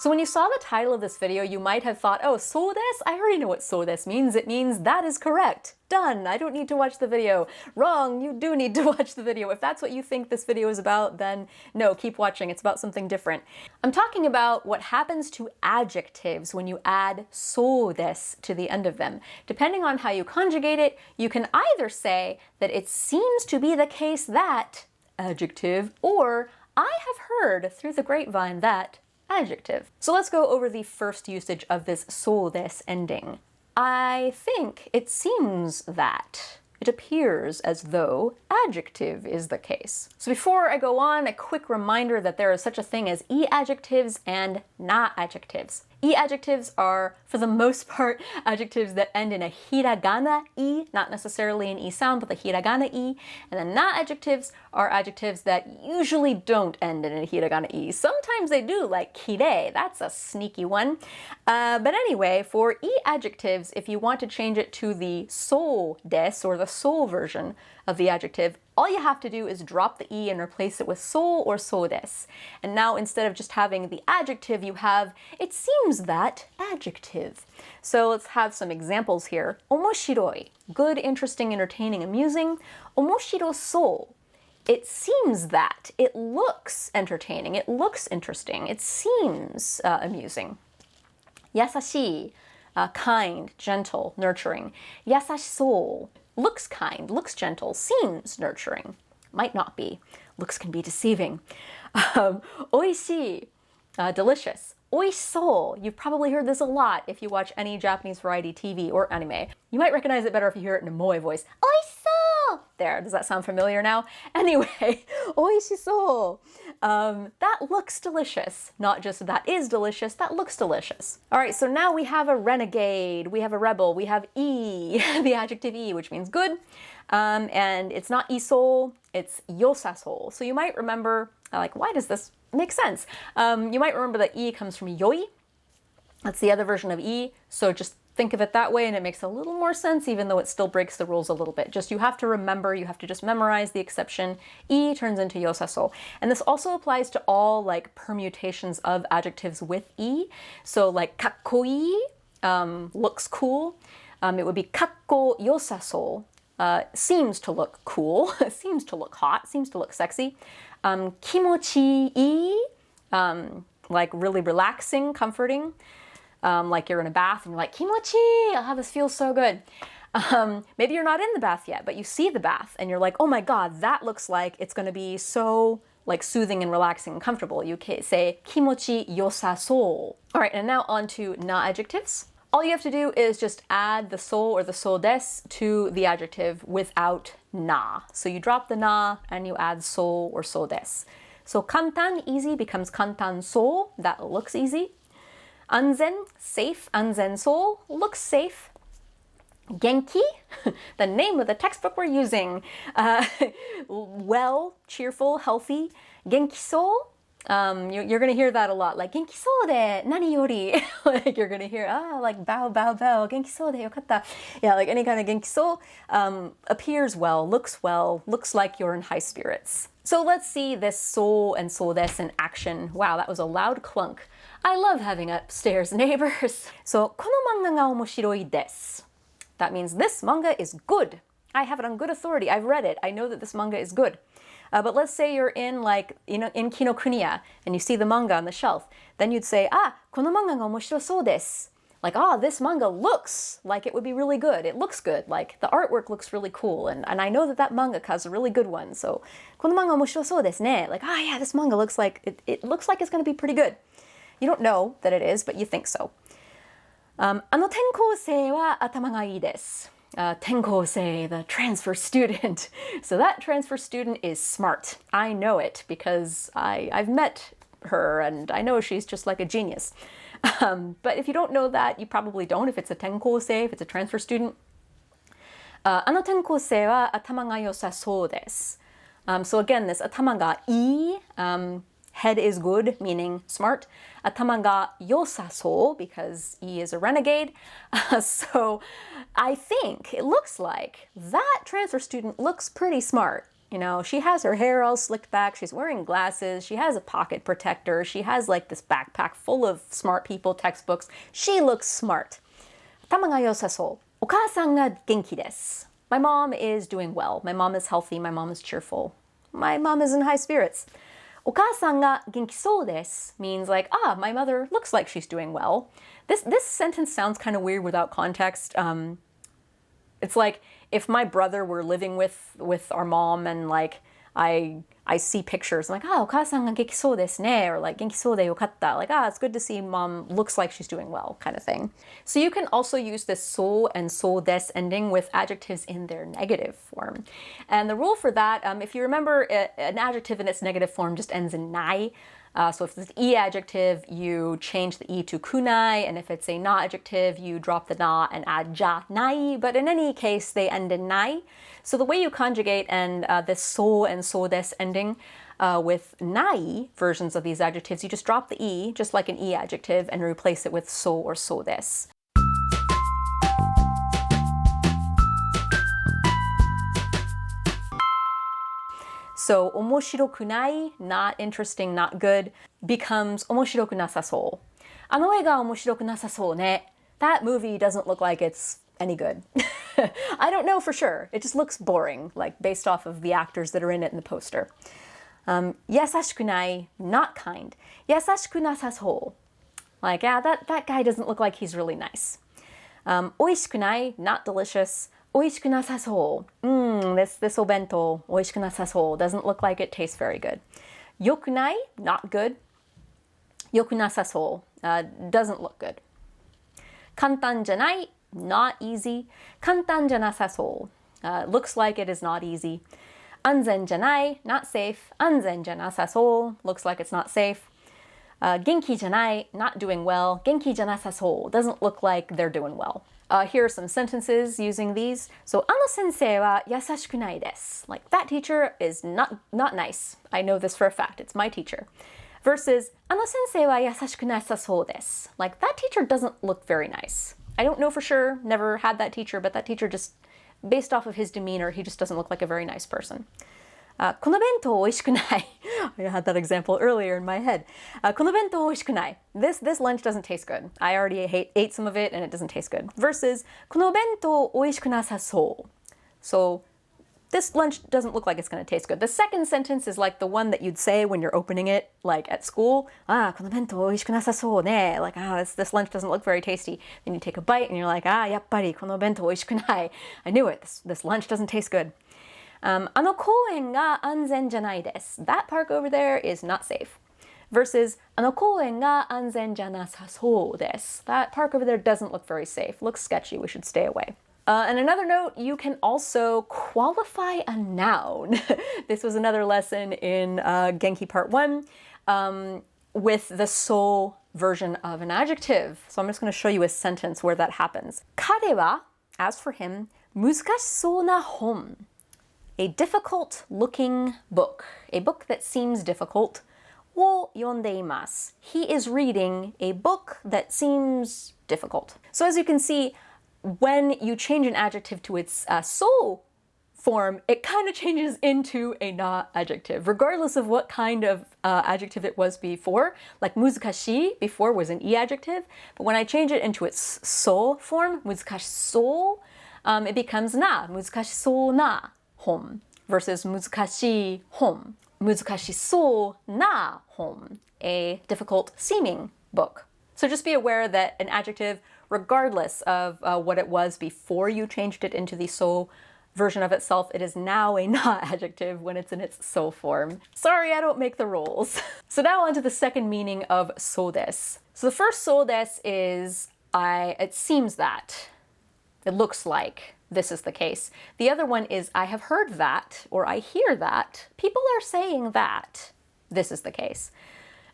So when you saw the title of this video, you might have thought, oh, sou desu? I already know what sou desu means. It means that is correct. Done. I don't need to watch the video. Wrong. You do need to watch the video. If that's what you think this video is about, then no, keep watching. It's about something different. I'm talking about what happens to adjectives when you add sou desu to the end of them. Depending on how you conjugate it, you can either say that it seems to be the case that adjective, or I have heard through the grapevine that adjective. So let's go over the first usage of this sou desu ending. I think it seems that. It appears as though adjective is the case. So before I go on, a quick reminder that there is such a thing as e-adjectives and na-adjectives. E-adjectives are, for the most part, adjectives that end in a hiragana e, not necessarily an e sound, but the hiragana e. And then na-adjectives are adjectives that usually don't end in a hiragana e. Sometimes they do, like kirei. That's a sneaky one. But anyway, for e-adjectives, if you want to change it to the sou desu, or the sou version of the adjective, all you have to do is drop the e and replace it with sou or sou desu. And now instead of just having the adjective, you have it seems that adjective. So let's have some examples here. Omoshiroi, good, interesting, entertaining, amusing. Omoshirosou, it seems that, it looks entertaining, it looks interesting, it seems amusing. Yasashii, kind, gentle, nurturing. Yasashisou, looks kind, looks gentle, seems nurturing. Might not be. Looks can be deceiving. Oishii, delicious. Oishisou, you've probably heard this a lot if you watch any Japanese variety TV or anime. You might recognize it better if you hear it in a moe voice. Oishisou! There, does that sound familiar now? Anyway, oishisou. That looks delicious. Not just that is delicious, that looks delicious. All right, so now we have a renegade, we have a rebel, we have e, the adjective e, which means good. And it's not isou, it's yosasou. So you might remember, like, why does this make sense? You might remember that e comes from yoi. That's the other version of e. So just think of it that way and it makes a little more sense, even though it still breaks the rules a little bit. Just you have to remember, you have to just memorize the exception. E turns into yosasou. And this also applies to all like permutations of adjectives with e. So like kakkoi, looks cool. It would be kakko yosasou. Seems to look cool, seems to look hot, seems to look sexy. Kimochi-ii, like really relaxing, comforting. Like you're in a bath and you're like, kimochi, oh, this feels so good. Maybe you're not in the bath yet, but you see the bath and you're like, oh my God, that looks like it's going to be so like soothing and relaxing and comfortable. You can say kimochi yosasou. All right, and now on to na-adjectives. All you have to do is just add the sou or the sou desu to the adjective without na. So you drop the na and you add sou or sou desu. So kantan, easy, becomes kantan sou, that looks easy. Anzen, safe, anzen sou, looks safe. Genki, the name of the textbook we're using. Well, cheerful, healthy. Genki sou. You're going to hear that a lot, like genki sou de nani yori. Like you're going to hear, like bow, bow, bow, genki sou de yokatta. Yeah, like any kind of genki sou appears well, looks like you're in high spirits. So let's see this sou and sou desu in action. Wow, that was a loud clunk. I love having upstairs neighbors. So, この漫画が面白いです. That means this manga is good. I have it on good authority. I've read it. I know that this manga is good. But let's say you're in like, in Kinokuniya and you see the manga on the shelf. Then you'd say, この漫画が面白そうです. Like, this manga looks like it would be really good. It looks good. Like, the artwork looks really cool. And I know that mangaka is a really good one. So, この漫画面白そうですね. Like, yeah, this manga looks like, it looks like it's going to be pretty good. You don't know that it is, but you think so. あの転校生は頭がいいです. 転校生, the transfer student. So that transfer student is smart. I know it because I've met her and I know she's just like a genius. But if you don't know that, you probably don't if it's a 転校生, if it's a transfer student. あの転校生は頭が良さそうです. So again, this 頭がいい, head is good, meaning smart. 頭が良さそう, because E is a renegade. So I think, it looks like, that transfer student looks pretty smart. You know, she has her hair all slicked back, she's wearing glasses, she has a pocket protector, she has like this backpack full of smart people textbooks. She looks smart. 頭が良さそう。お母さんが元気です。My mom is doing well. My mom is healthy. My mom is cheerful. My mom is in high spirits. お母さんが元気そうです means like, my mother looks like she's doing well. This sentence sounds kind of weird without context. It's like if my brother were living with our mom and like I see pictures, I'm like, お母さんが元気そうですね, or like 元気そうでよかった, like, it's good to see mom looks like she's doing well, kind of thing. So you can also use this so and so des ending with adjectives in their negative form. And the rule for that, if you remember, an adjective in its negative form just ends in nai. So if it's an e adjective, you change the e to kunai, and if it's a na adjective, you drop the na and add ja nai. But in any case, they end in nai. So the way you conjugate and this so and so des ending with nai versions of these adjectives, you just drop the e, just like an e adjective, and replace it with so or so des. So, 面白くない not interesting, not good, becomes 面白くなさそう。あの映画面白くなさそうね。That movie doesn't look like it's any good. I don't know for sure. It just looks boring, like based off of the actors that are in it in the poster. 優しくない not kind. 優しくなさそう。Like, that guy doesn't look like he's really nice. 美味しくない not delicious. 美味しくなさそう。This お弁当美味しくなさそう doesn't look like it tastes very good. 良くない not good. 良くなさそう doesn't look good. 簡単じゃない not easy. 簡単じゃなさそう looks like it is not easy. 安全じゃない not safe. 安全じゃなさそう looks like it's not safe. 元気じゃない not doing well. 元気じゃなさそう doesn't look like they're doing well. Here are some sentences using these. So, あの先生は優しくないです. Like, that teacher is not nice. I know this for a fact. It's my teacher. Versus, あの先生は優しくなさそうです. Like, that teacher doesn't look very nice. I don't know for sure, never had that teacher, but that teacher just, based off of his demeanor, he just doesn't look like a very nice person. この弁当おいしくない. I had that example earlier in my head. この弁当おいしくない. This lunch doesn't taste good. I already ate some of it and it doesn't taste good. Versus この弁当おいしくなさそう. So this lunch doesn't look like it's going to taste good. The second sentence is like the one that you'd say when you're opening it, like at school. この弁当おいしくなさそうね. Like, this lunch doesn't look very tasty. Then you take a bite and you're like, やっぱりこの弁当おいしくない. I knew it. This lunch doesn't taste good. あの公園が安全じゃないです. That park over there is not safe. Versus あの公園が安全じゃなさそうです. That park over there doesn't look very safe. Looks sketchy. We should stay away. And another note, you can also qualify a noun. This was another lesson in Genki Part 1 with the so version of an adjective. So I'm just going to show you a sentence where that happens. 彼は, as for him, 難しそうな本. A difficult-looking book. A book that seems difficult. を読んでいます. He is reading a book that seems difficult. So as you can see, when you change an adjective to its so form, it kind of changes into a na adjective, regardless of what kind of adjective it was before. Like 難しい before was an e adjective, but when I change it into its so form, 難しそう, it becomes na, 難しそうな本 versus 難しい本, 難しそうな本, a difficult seeming book. So just be aware that an adjective, regardless of what it was before you changed it into the so version of itself, it is now a na adjective when it's in its so form. Sorry, I don't make the rules. So now on to the second meaning of so des. So the first so des is it seems that, it looks like this is the case. The other one is I have heard that, or I hear that. People are saying that this is the case.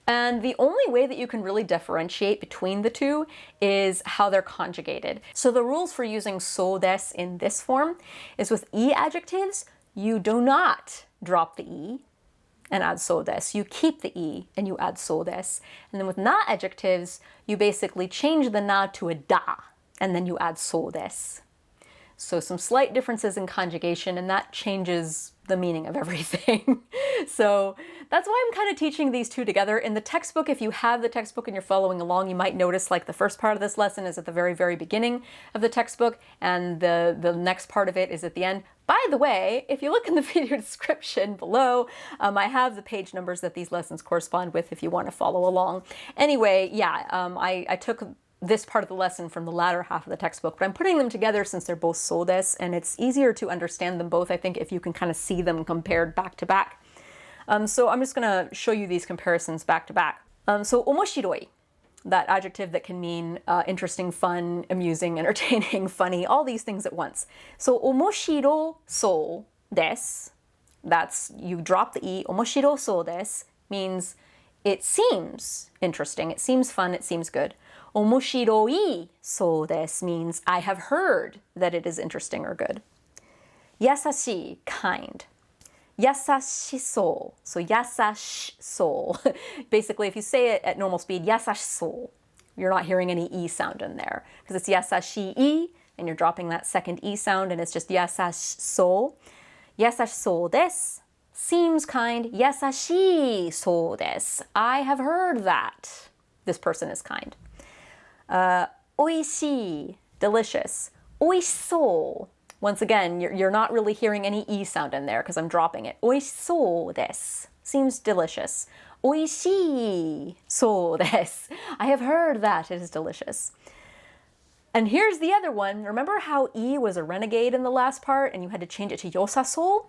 And the only way that you can really differentiate between the two is how they're conjugated. So the rules for using so des in this form is with e adjectives, you do not drop the e and add so des. You keep the e and you add so des. And then with na adjectives, you basically change the na to a da and then you add so des. So some slight differences in conjugation, and that changes the meaning of everything. So that's why I'm kind of teaching these two together. In the textbook, if you have the textbook and you're following along, you might notice like the first part of this lesson is at the very, very beginning of the textbook, and the next part of it is at the end. By the way, if you look in the video description below, I have the page numbers that these lessons correspond with if you want to follow along. Anyway, yeah, I took this part of the lesson from the latter half of the textbook, but I'm putting them together since they're both Sou Desu, and it's easier to understand them both, I think, if you can kind of see them compared back to back. So I'm just going to show you these comparisons back to back. So omoshiroi, that adjective that can mean interesting, fun, amusing, entertaining, funny, all these things at once. So omoshirosou desu, that's, you drop the e, omoshirosou desu means it seems interesting, it seems fun, it seems good. Omoshiroisou desu means I have heard that it is interesting or good. Yasashi, kind. Yasashisou, so yasashsou. Basically, if you say it at normal speed, yasashsou, you're not hearing any e sound in there because it's yasashi, and you're dropping that second e sound, and it's just yasashsou. Yasashsou desu seems kind. Yasashisou desu. I have heard that this person is kind. Oishii, delicious. Oishsou. Once again, you're not really hearing any e sound in there because I'm dropping it. Oishsou desu. Seems delicious. Oishii sou desu. I have heard that it is delicious. And here's the other one. Remember how e was a renegade in the last part and you had to change it to yosasou?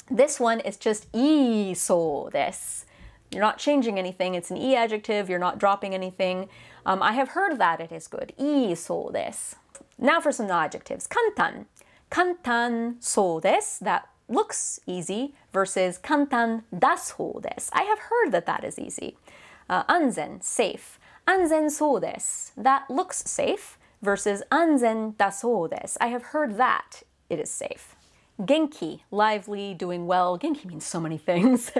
This one is just ii sou desu. You're not changing anything. It's an e adjective. You're not dropping anything. I have heard that it is good. Ii sou desu. Now for some adjectives. Kantan. Kantan sou desu. That looks easy versus kantan dasou desu. I have heard that that is easy. Anzen, safe. Anzen sou desu. That looks safe versus anzen dasou desu. I have heard that it is safe. Genki, lively, doing well. Genki means so many things.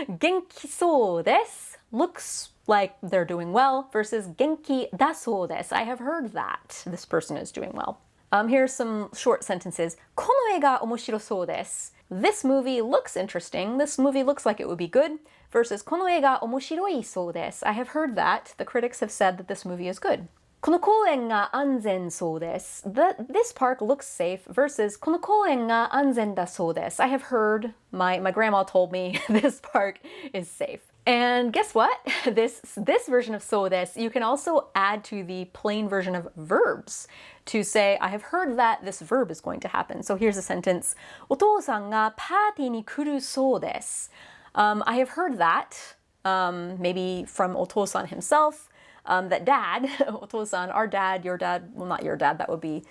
Genki sou desu looks like they're doing well versus genki dasou desu. I have heard that this person is doing well. Here's some short sentences. この映画面白そうです. This movie looks interesting. This movie looks like it would be good. Versus この映画面白いそうです. I have heard that. The critics have said that this movie is good. この公園が安全そうです. This park looks safe versus この公園が安全だそうです. I have heard, my grandma told me this park is safe. And guess what? This version of sou desu, you can also add to the plain version of verbs to say, I have heard that this verb is going to happen. So here's a sentence. お父さんがパーティーに来るそうです. I have heard that, maybe from お父さん himself, that dad, お父さん, our dad, your dad, well, not your dad, that would be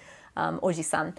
おじさん.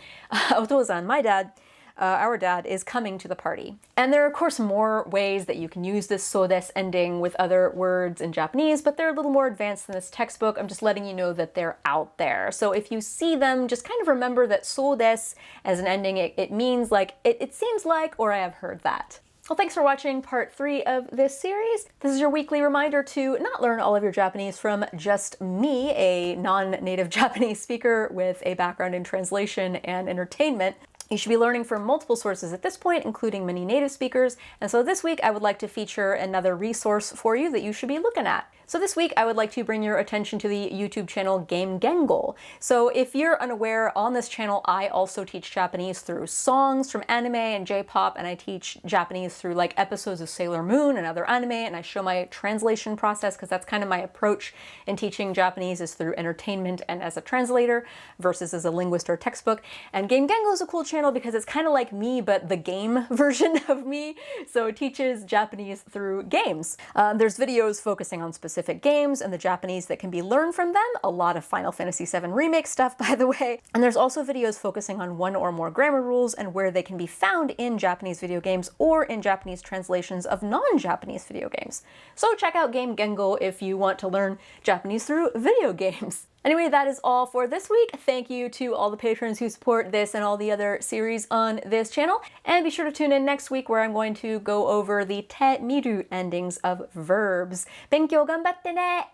お父さん, my dad, our dad is coming to the party. And there are, of course, more ways that you can use this sou desu ending with other words in Japanese, but they're a little more advanced than this textbook. I'm just letting you know that they're out there. So if you see them, just kind of remember that sou desu as an ending, it means like, it seems like, or I have heard that. Well, thanks for watching part 3 of this series. This is your weekly reminder to not learn all of your Japanese from just me, a non-native Japanese speaker with a background in translation and entertainment. You should be learning from multiple sources at this point, including many native speakers. And so this week I would like to feature another resource for you that you should be looking at. So this week I would like to bring your attention to the YouTube channel Game Gengo. So if you're unaware, on this channel I also teach Japanese through songs from anime and J-pop, and I teach Japanese through like episodes of Sailor Moon and other anime, and I show my translation process because that's kind of my approach in teaching Japanese, is through entertainment and as a translator versus as a linguist or textbook. And Game Gengo is a cool channel because it's kind of like me, but the game version of me. So it teaches Japanese through games. There's videos focusing on specific games and the Japanese that can be learned from them. A lot of Final Fantasy VII Remake stuff, by the way. And there's also videos focusing on one or more grammar rules and where they can be found in Japanese video games or in Japanese translations of non-Japanese video games. So check out Game Gengo if you want to learn Japanese through video games. Anyway, that is all for this week. Thank you to all the patrons who support this and all the other series on this channel. And be sure to tune in next week where I'm going to go over the te miru endings of verbs. 勉強頑張ってね!